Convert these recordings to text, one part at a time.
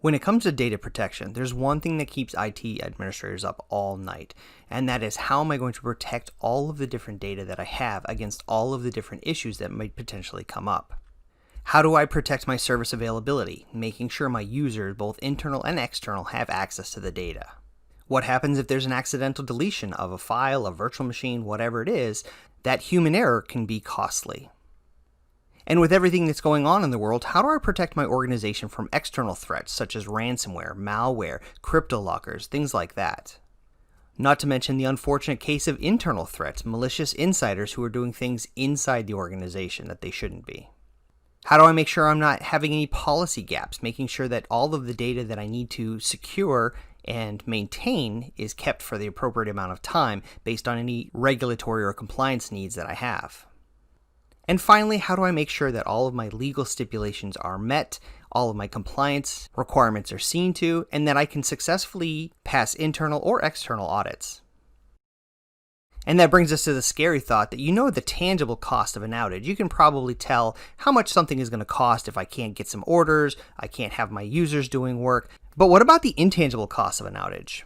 When it comes to data protection, there's one thing that keeps IT administrators up all night, and that is how am I going to protect all of the different data that I have against all of the different issues that might potentially come up. How do I protect my service availability, making sure my users, both internal and external, have access to the data? What happens if there's an accidental deletion of a file, a virtual machine, whatever it is? That human error can be costly. And with everything that's going on in the world, how do I protect my organization from external threats such as ransomware, malware, cryptolockers, things like that? Not to mention the unfortunate case of internal threats, malicious insiders who are doing things inside the organization that they shouldn't be. How do I make sure I'm not having any policy gaps, making sure that all of the data that I need to secure and maintain is kept for the appropriate amount of time based on any regulatory or compliance needs that I have? And finally, how do I make sure that all of my legal stipulations are met, all of my compliance requirements are seen to, and that I can successfully pass internal or external audits? And that brings us to the scary thought that you know the tangible cost of an outage. You can probably tell how much something is going to cost if I can't get some orders, I can't have my users doing work. But what about the intangible cost of an outage?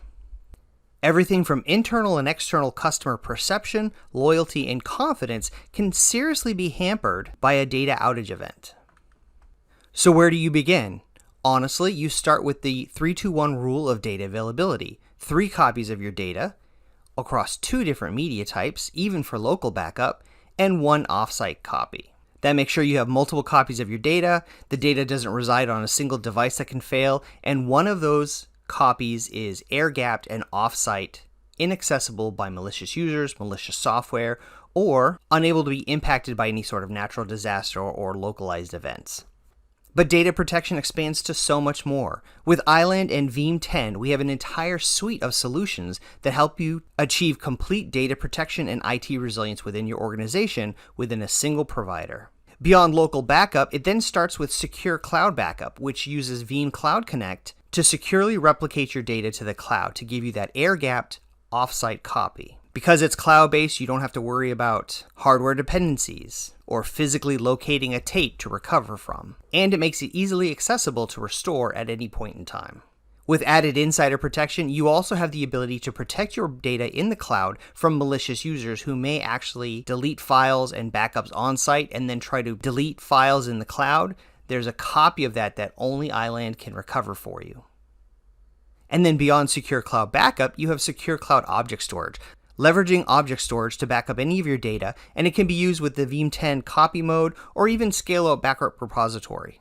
Everything from internal and external customer perception, loyalty, and confidence can seriously be hampered by a data outage event. So where do you begin? Honestly, you start with the 3-2-1 rule of data availability. 3 copies of your data across 2 different media types, even for local backup, and 1 offsite copy. That makes sure you have multiple copies of your data, the data doesn't reside on a single device that can fail, and one of those copies is air-gapped and off-site, inaccessible by malicious users, malicious software, or unable to be impacted by any sort of natural disaster or localized events. But data protection expands to so much more. With Iland and Veeam 10, we have an entire suite of solutions that help you achieve complete data protection and IT resilience within your organization within a single provider. Beyond local backup, it then starts with secure cloud backup, which uses Veeam Cloud Connect to securely replicate your data to the cloud to give you that air-gapped off-site copy. Because it's cloud-based, you don't have to worry about hardware dependencies or physically locating a tape to recover from. And it makes it easily accessible to restore at any point in time. With added insider protection, you also have the ability to protect your data in the cloud from malicious users who may actually delete files and backups on-site and then try to delete files in the cloud. There's a copy of that only iland can recover for you. And then beyond secure cloud backup, you have secure cloud object storage, leveraging object storage to back up any of your data, and it can be used with the Veeam 10 copy mode or even scale out backup repository.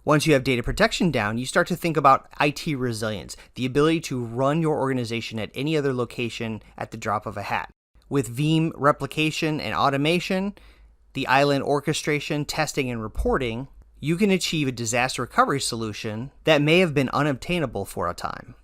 Once you have data protection down, you start to think about IT resilience, the ability to run your organization at any other location at the drop of a hat. With Veeam replication and automation, the iland orchestration, testing, and reporting, you can achieve a disaster recovery solution that may have been unobtainable for a time.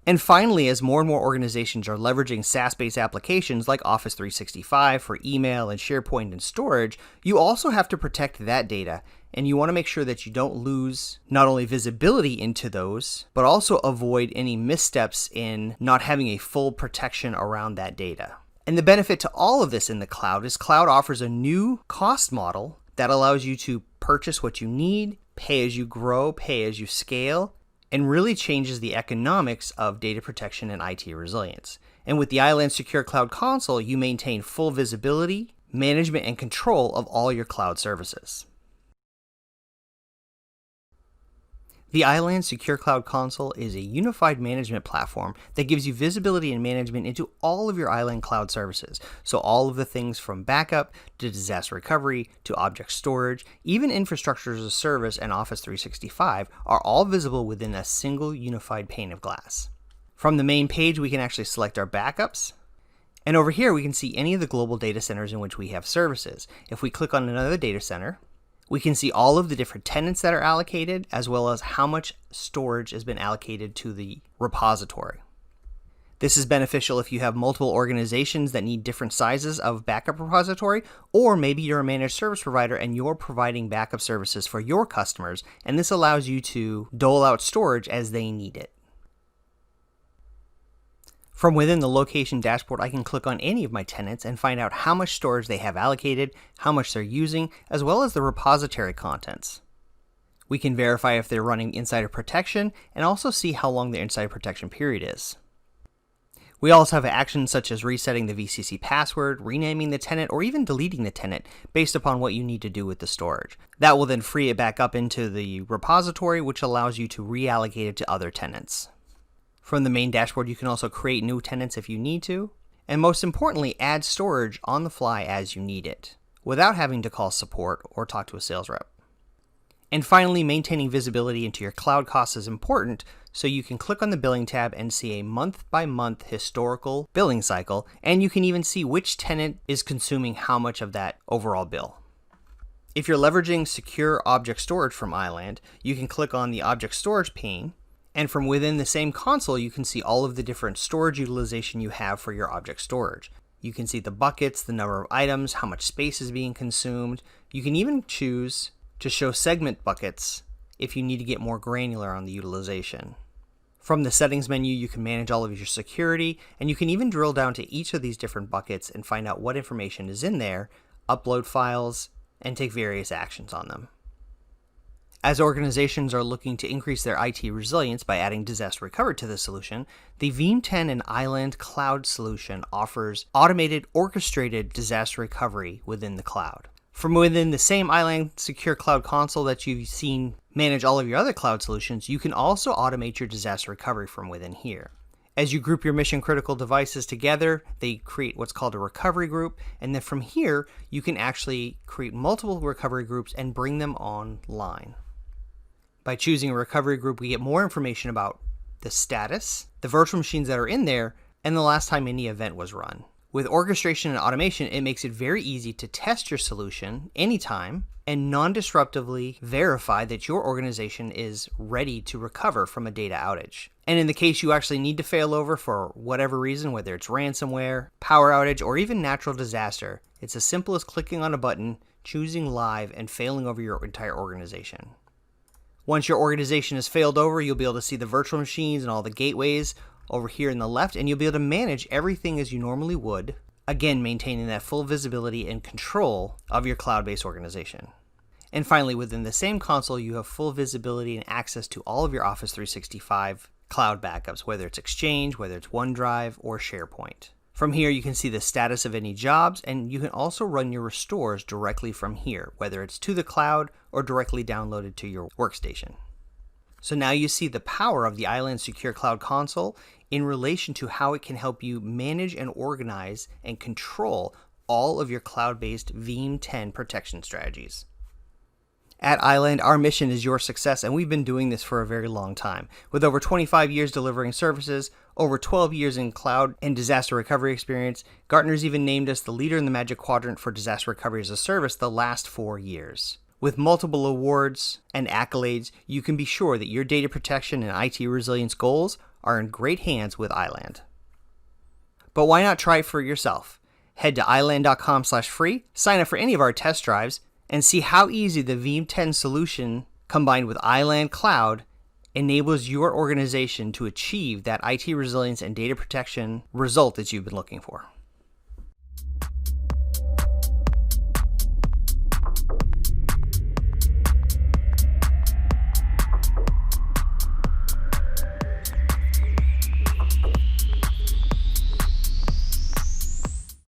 And finally, as more and more organizations are leveraging SaaS-based applications like Office 365 for email and SharePoint and storage, you also have to protect that data, and you want to make sure that you don't lose not only visibility into those, but also avoid any missteps in not having a full protection around that data. And the benefit to all of this in the cloud is cloud offers a new cost model that allows you to purchase what you need, pay as you grow, pay as you scale, and really changes the economics of data protection and IT resilience. And with the iland Secure Cloud Console, you maintain full visibility, management, and control of all your cloud services. The iland Secure Cloud Console is a unified management platform that gives you visibility and management into all of your iland cloud services. So all of the things from backup to disaster recovery to object storage, even infrastructure as a service and Office 365 are all visible within a single unified pane of glass. From the main page, we can actually select our backups. And over here, we can see any of the global data centers in which we have services. If we click on another data center, we can see all of the different tenants that are allocated, as well as how much storage has been allocated to the repository. This is beneficial if you have multiple organizations that need different sizes of backup repository, or maybe you're a managed service provider and you're providing backup services for your customers, and this allows you to dole out storage as they need it. From within the location dashboard, I can click on any of my tenants and find out how much storage they have allocated, how much they're using, as well as the repository contents. We can verify if they're running insider protection and also see how long their insider protection period is. We also have actions such as resetting the VCC password, renaming the tenant, or even deleting the tenant based upon what you need to do with the storage. That will then free it back up into the repository, which allows you to reallocate it to other tenants. From the main dashboard, you can also create new tenants if you need to, and most importantly, add storage on the fly as you need it, without having to call support or talk to a sales rep. And finally, maintaining visibility into your cloud costs is important, so you can click on the billing tab and see a month-by-month historical billing cycle, and you can even see which tenant is consuming how much of that overall bill. If you're leveraging secure object storage from iland, you can click on the object storage pane, and from within the same console, you can see all of the different storage utilization you have for your object storage. You can see the buckets, the number of items, how much space is being consumed. You can even choose to show segment buckets if you need to get more granular on the utilization. From the settings menu, you can manage all of your security, and you can even drill down to each of these different buckets and find out what information is in there, upload files, and take various actions on them. As organizations are looking to increase their IT resilience by adding disaster recovery to the solution, the Veeam 10 and Iland Cloud solution offers automated, orchestrated disaster recovery within the cloud. From within the same iland secure cloud console that you've seen manage all of your other cloud solutions, you can also automate your disaster recovery from within here. As you group your mission critical devices together, they create what's called a recovery group, and then from here, you can actually create multiple recovery groups and bring them online. By choosing a recovery group, we get more information about the status, the virtual machines that are in there, and the last time any event was run. With orchestration and automation, it makes it very easy to test your solution anytime and non-disruptively verify that your organization is ready to recover from a data outage. And in the case you actually need to fail over for whatever reason, whether it's ransomware, power outage, or even natural disaster, it's as simple as clicking on a button, choosing live, and failing over your entire organization. Once your organization has failed over, you'll be able to see the virtual machines and all the gateways over here in the left, and you'll be able to manage everything as you normally would, again maintaining that full visibility and control of your cloud-based organization. And finally, within the same console, you have full visibility and access to all of your Office 365 cloud backups, whether it's Exchange, whether it's OneDrive, or SharePoint. From here, you can see the status of any jobs, and you can also run your restores directly from here, whether it's to the cloud or directly downloaded to your workstation. So now you see the power of the iland Secure Cloud Console in relation to how it can help you manage and organize and control all of your cloud-based Veeam 10 protection strategies. At Iland, our mission is your success, and we've been doing this for a very long time. With over 25 years delivering services, over 12 years in cloud and disaster recovery experience, Gartner's even named us the leader in the Magic Quadrant for Disaster Recovery as a Service the last 4 years. With multiple awards and accolades, you can be sure that your data protection and IT resilience goals are in great hands with Iland. But why not try it for yourself? Head to iland.com/free, sign up for any of our test drives, and see how easy the Veeam 10 solution combined with Iland Cloud enables your organization to achieve that IT resilience and data protection result that you've been looking for.